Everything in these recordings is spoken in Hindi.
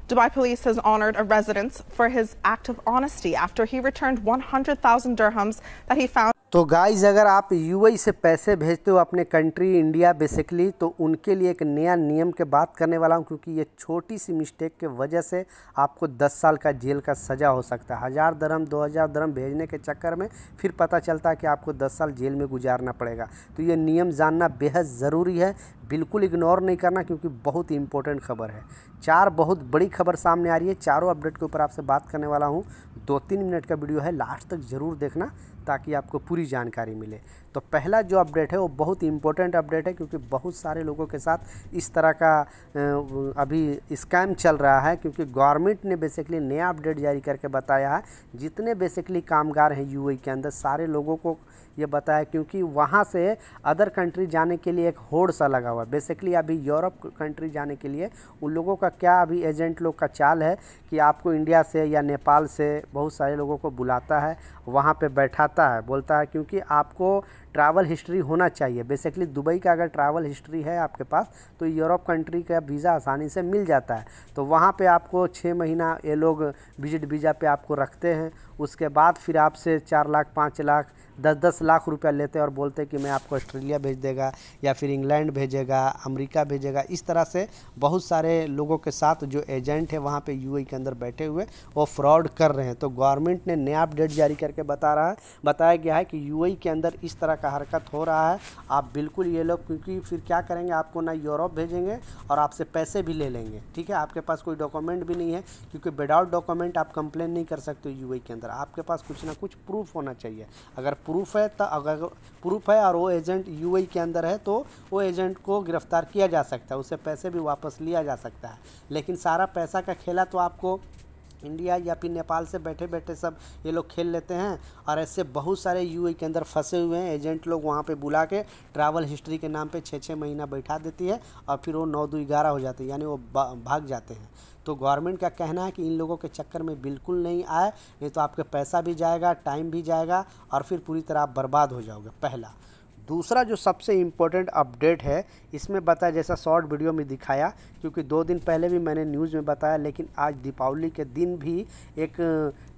Dubai police has honored a resident for his act of honesty after he returned 100,000 dirhams that he found. तो गाइज़, अगर आप यूएई से पैसे भेजते हो अपने कंट्री इंडिया बेसिकली, तो उनके लिए एक नया नियम के बात करने वाला हूं, क्योंकि ये छोटी सी मिस्टेक के वजह से आपको 10 साल का जेल का सज़ा हो सकता है। 1000 दरम 2000 दरम भेजने के चक्कर में फिर पता चलता है कि आपको 10 साल जेल में गुजारना पड़ेगा। तो ये नियम जानना बेहद ज़रूरी है, बिल्कुल इग्नोर नहीं करना, क्योंकि बहुत ही इंपॉर्टेंट खबर है। 4 बहुत बड़ी खबर सामने आ रही है, चारों अपडेट के ऊपर आपसे बात करने वाला हूँ। 2-3 मिनट का वीडियो है, लास्ट तक ज़रूर देखना ताकि आपको पूरी जानकारी मिले। तो पहला जो अपडेट है वो बहुत इंपॉर्टेंट अपडेट है, क्योंकि बहुत सारे लोगों के साथ इस तरह का अभी स्कैम चल रहा है, क्योंकि गवर्नमेंट ने बेसिकली नया अपडेट जारी करके बताया है जितने बेसिकली कामगार हैं यूएई के अंदर सारे लोगों को ये बताया, क्योंकि वहाँ से अदर कंट्री जाने के लिए एक होड़ सा लगा हुआ है। बेसिकली अभी यूरोप कंट्री जाने के लिए उन लोगों का क्या अभी एजेंट लोग का चाल है कि आपको इंडिया से या नेपाल से बहुत सारे लोगों को बुलाता है, वहाँ पे बैठाता है, बोलता है क्योंकि आपको ट्रैवल हिस्ट्री होना चाहिए। बेसिकली दुबई का अगर ट्रैवल हिस्ट्री है आपके पास तो यूरोप कंट्री का वीज़ा आसानी से मिल जाता है। तो वहाँ पे आपको 6 महीना ये लोग विजिट वीज़ा पे आपको रखते हैं। उसके बाद फिर आपसे 4 लाख 5 लाख 10-10 लाख रुपया लेते हैं और बोलते हैं कि मैं आपको ऑस्ट्रेलिया भेज देगा या फिर इंग्लैंड भेजेगा, अमेरिका भेजेगा। इस तरह से बहुत सारे लोगों के साथ जो एजेंट है वहाँ पे यूएई के अंदर बैठे हुए वो फ्रॉड कर रहे हैं। तो गवर्नमेंट ने नया अपडेट जारी करके बताया गया है कि यूएई के अंदर इस तरह का हरकत हो रहा है। आप बिल्कुल ये लोग, क्योंकि फिर क्या करेंगे, आपको ना यूरोप भेजेंगे और आपसे पैसे भी ले लेंगे। ठीक है, आपके पास कोई डॉक्यूमेंट भी नहीं है, क्योंकि विदाउट डॉक्यूमेंट आप कंप्लेन नहीं कर सकते यूएई के अंदर। आपके पास कुछ ना कुछ प्रूफ होना चाहिए। अगर प्रूफ है तो अगर प्रूफ है और वो एजेंट यूएई के अंदर है तो वो एजेंट को गिरफ्तार किया जा सकता है, उससे पैसे भी वापस लिया जा सकता है। लेकिन सारा पैसा का खेला तो आपको इंडिया या फिर नेपाल से बैठे बैठे सब ये लोग खेल लेते हैं। और ऐसे बहुत सारे यूएई के अंदर फंसे हुए हैं। एजेंट लोग वहाँ पे बुला के ट्रैवल हिस्ट्री के नाम पे 6-6 महीना बैठा देती है और फिर वो 9-2-11 हो जाते हैं, यानी वो भाग जाते हैं। तो गवर्नमेंट का कहना है कि इन लोगों के चक्कर में बिल्कुल नहीं आए, नहीं तो आपके पैसा भी जाएगा, टाइम भी जाएगा और फिर पूरी तरह आप बर्बाद हो जाओगे। पहला। दूसरा जो सबसे इम्पोर्टेंट अपडेट है, इसमें बताया जैसा शॉर्ट वीडियो में दिखाया, क्योंकि 2 दिन पहले भी मैंने न्यूज़ में बताया, लेकिन आज दीपावली के दिन भी एक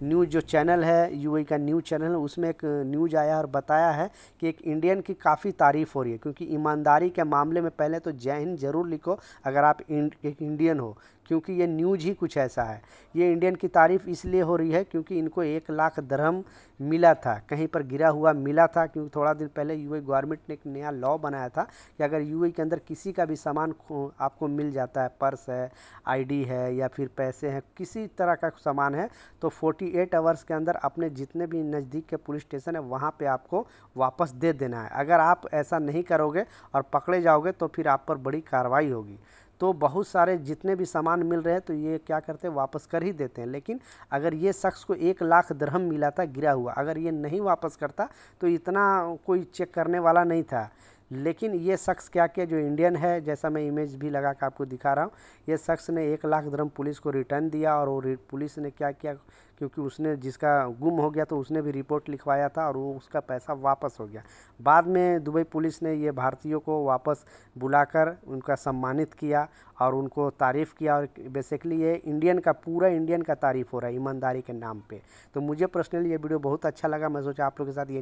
न्यूज़ जो चैनल है यूएई का न्यूज़ चैनल है, उसमें एक न्यूज़ आया और बताया है कि एक इंडियन की काफ़ी तारीफ़ हो रही है। क्योंकि ईमानदारी के मामले में पहले तो जय हिंद ज़रूर लिखो अगर आप एक इंडियन हो, क्योंकि ये न्यूज़ ही कुछ ऐसा है। ये इंडियन की तारीफ़ इसलिए हो रही है क्योंकि इनको 1 लाख दरहम मिला था, कहीं पर गिरा हुआ मिला था। क्योंकि थोड़ा दिन पहले यूएई गवर्नमेंट ने एक नया लॉ बनाया था कि अगर यूएई के अंदर किसी का भी सामान आपको मिल जाता है, पर्स है, आईडी है या फिर पैसे हैं, किसी तरह का सामान है, तो 48 आवर्स के अंदर अपने जितने भी नज़दीक के पुलिस स्टेशन है वहाँ पे आपको वापस दे देना है। अगर आप ऐसा नहीं करोगे और पकड़े जाओगे तो फिर आप पर बड़ी कार्रवाई होगी। तो बहुत सारे जितने भी सामान मिल रहे हैं तो ये क्या करते हैं, वापस कर ही देते हैं। लेकिन अगर ये शख्स को 1 लाख दरहम मिला था गिरा हुआ, अगर ये नहीं वापस करता तो इतना कोई चेक करने वाला नहीं था। लेकिन ये शख्स क्या किया, जो इंडियन है, जैसा मैं इमेज भी लगा कर आपको दिखा रहा हूँ, ये शख्स ने 1 लाख दरहम पुलिस को रिटर्न दिया। और वो पुलिस ने क्या किया, क्योंकि उसने जिसका गुम हो गया तो उसने भी रिपोर्ट लिखवाया था और वो उसका पैसा वापस हो गया। बाद में दुबई पुलिस ने ये भारतीयों को वापस बुलाकर उनका सम्मानित किया और उनको तारीफ़ किया। और बेसिकली ये इंडियन का, पूरा इंडियन का तारीफ़ हो रहा है ईमानदारी के नाम पे। तो मुझे पर्सनली ये वीडियो बहुत अच्छा लगा। मैं सोचा आप लोगों के साथ ये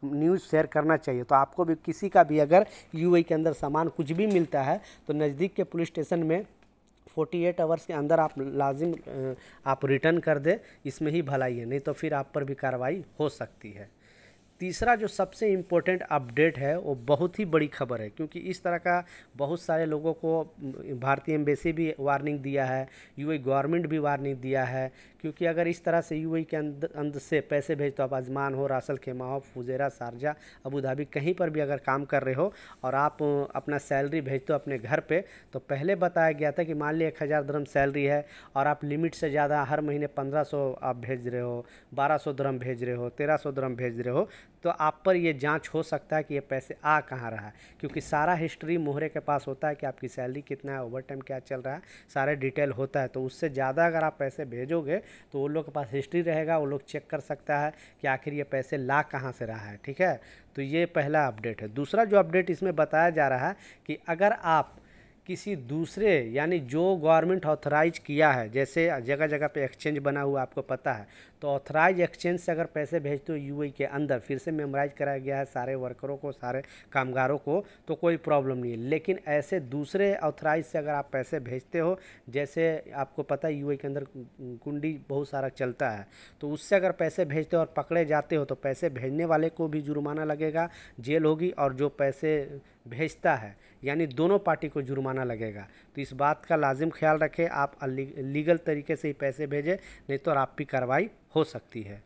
न्यूज़ शेयर करना चाहिए। तो आपको भी किसी का भी अगर यूएई के अंदर सामान कुछ भी मिलता है तो नज़दीक के पुलिस स्टेशन में 48 आवर्स के अंदर आप लाजिम आप रिटर्न कर दे, इसमें ही भलाई है, नहीं तो फिर आप पर भी कार्रवाई हो सकती है। तीसरा जो सबसे इम्पोर्टेंट अपडेट है वो बहुत ही बड़ी खबर है, क्योंकि इस तरह का बहुत सारे लोगों को भारतीय एम्बेसी भी वार्निंग दिया है, यूएई गवर्नमेंट भी वार्निंग दिया है। क्योंकि अगर इस तरह से यूएई के अंदर से पैसे भेजते हो, आप अजमान हो, रासल खेमा हो, फुजेरा, शारजा, अबू धाबी, कहीं पर भी अगर काम कर रहे हो और आप अपना सैलरी भेजते हो अपने घर पे, तो पहले बताया गया था कि मान ली 1000 दरम सैलरी है और आप लिमिट से ज़्यादा हर महीने 1500 आप भेज रहे हो, 1200 दरम भेज रहे हो, 1300 दरम भेज रहे हो, तो आप पर ये जांच हो सकता है कि ये पैसे आ कहाँ रहा है। क्योंकि सारा हिस्ट्री मोहरे के पास होता है कि आपकी सैलरी कितना है, ओवर टाइम क्या चल रहा है, सारे डिटेल होता है। तो उससे ज़्यादा अगर आप पैसे भेजोगे तो वो लोग के पास हिस्ट्री रहेगा, वो लोग चेक कर सकता है कि आखिर ये पैसे ला कहाँ से रहा है। ठीक है, तो ये पहला अपडेट है। दूसरा जो अपडेट इसमें बताया जा रहा है कि अगर आप किसी दूसरे यानी जो गवर्नमेंट ऑथराइज किया है, जैसे जगह जगह पे एक्सचेंज बना हुआ आपको पता है, तो ऑथराइज एक्सचेंज से अगर पैसे भेजते हो यूएई के अंदर, फिर से मेमोराइज कराया गया है सारे वर्करों को, सारे कामगारों को, तो कोई प्रॉब्लम नहीं है। लेकिन ऐसे दूसरे ऑथराइज से अगर आप पैसे भेजते हो, जैसे आपको पता है यूएई के अंदर कुंडी बहुत सारा चलता है, तो उससे अगर पैसे भेजते हो और पकड़े जाते हो तो पैसे भेजने वाले को भी जुर्माना लगेगा, जेल होगी, और जो पैसे भेजता है यानी दोनों पार्टी को जुर्माना लगेगा। तो इस बात का लाजिम ख्याल रखें, आप लीगल तरीके से ही पैसे भेजें, नहीं तो आप भी कार्रवाई हो सकती है।